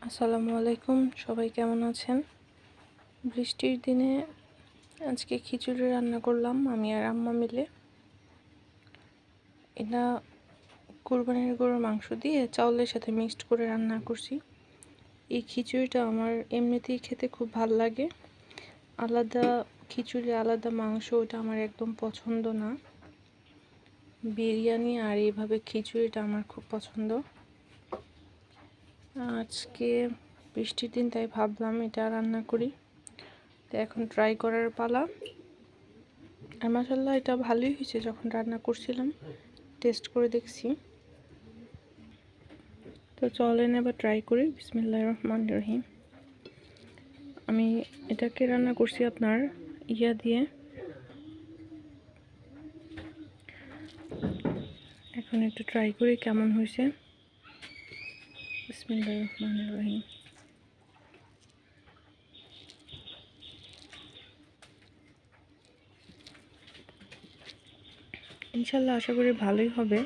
আসসালামু আলাইকুম, সবাই কেমন আছেন? বৃষ্টির দিনে আজকে খিচুড়ি রান্না করলাম আমি আর আম্মা মিলে। এটা কুরবানির গরুর মাংস দিয়ে চাউলের সাথে মিক্সড করে রান্না করছি। এই খিচুড়িটা আমার এমনিতেই খেতে খুব ভাল লাগে। আলাদা খিচুড়ি আলাদা মাংস ওটা আমার একদম পছন্দ না। বিরিয়ানি আর এইভাবে খিচুড়িটা আমার খুব পছন্দ। আজকে বৃষ্টির দিন তাই ভাবলাম এটা রান্না করি। তো এখন ট্রাই করার পালা। আর মাশাআল্লাহ এটা ভালোই হয়েছে, যখন রান্না করছিলাম টেস্ট করে দেখছি। তো চলেন এবার ট্রাই করি। বিসমিল্লাহির রহমানির রহিম। আমি এটাকে রান্না করছি আপনার ইয়া দিয়ে। এখন একটু ট্রাই করি কেমন হয়েছে। বিসমিল্লাহির রহমানির রহিম। ইনশাল্লাহ আশা করি ভালোই হবে।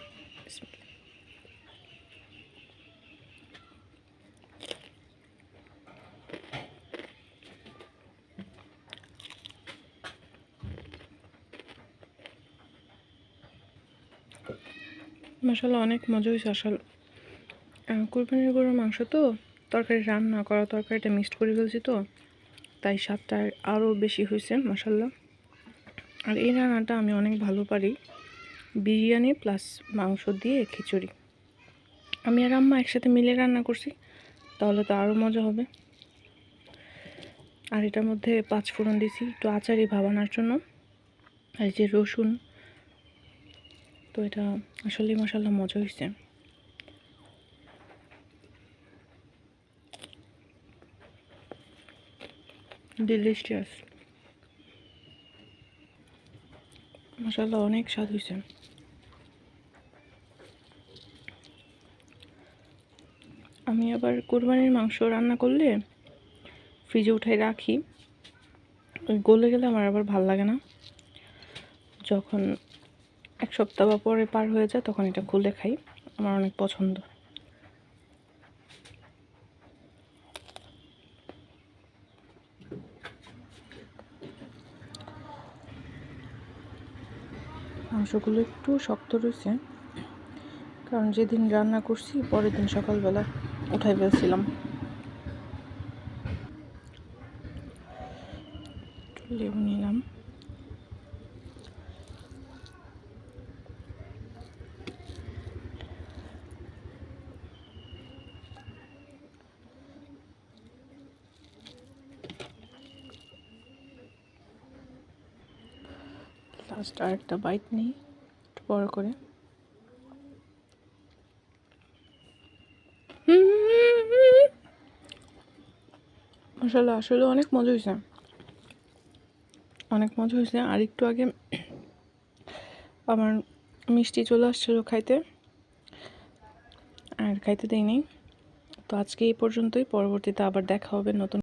মাশাআল্লাহ অনেক মজা হয়েছে। আসলে কুরবানির গরুর মাংস তো তরকারি রান্না করা, তরকারিটা মিক্সড করে ফেলছি, তো তাই স্বাদটা আরও বেশি হয়েছে মাশাআল্লাহ। আর এই রান্নাটা আমি অনেক ভালো পারি, বিরিয়ানি প্লাস মাংস দিয়ে খিচুড়ি। আমি আর আম্মা একসাথে মিলে রান্না করছি, তাহলে তো আরও মজা হবে। আর এটার মধ্যে 5 ফোড়ন দিছি একটু আচারি ভাব আনার জন্য, আর যে রসুন। তো এটা আসলে মাশাআল্লাহ মজা হয়েছে। ডিলিশিয়াস, মাশাআল্লাহ অনেক স্বাদ হয়েছে। আমি আবার কুরবানির মাংস রান্না করলে ফ্রিজে উঠাই রাখি, ওই গলে গেলে আমার আবার ভাল লাগে না। যখন 1 সপ্তাহ বা পরে পার হয়ে যায় তখন এটা খুলে খাই, আমার অনেক পছন্দ। মাংসগুলো একটু শক্ত রয়েছে, কারণ যেদিন রান্না করছি পরের দিন সকালবেলা উঠাই ফেলছিলাম। লেবু নিলাম। লাস্ট আর একটা বাইট নিই একটু বড় করে। মাশাআল্লাহ আসলে অনেক মজা হয়েছে, অনেক মজা হয়েছে। আর একটু আগে আমার মিষ্টি চলে আসছিলো খাইতে, আর খাইতে দেয়নি। তো আজকে এই পর্যন্তই, পরবর্তীতে আবার দেখা হবে নতুন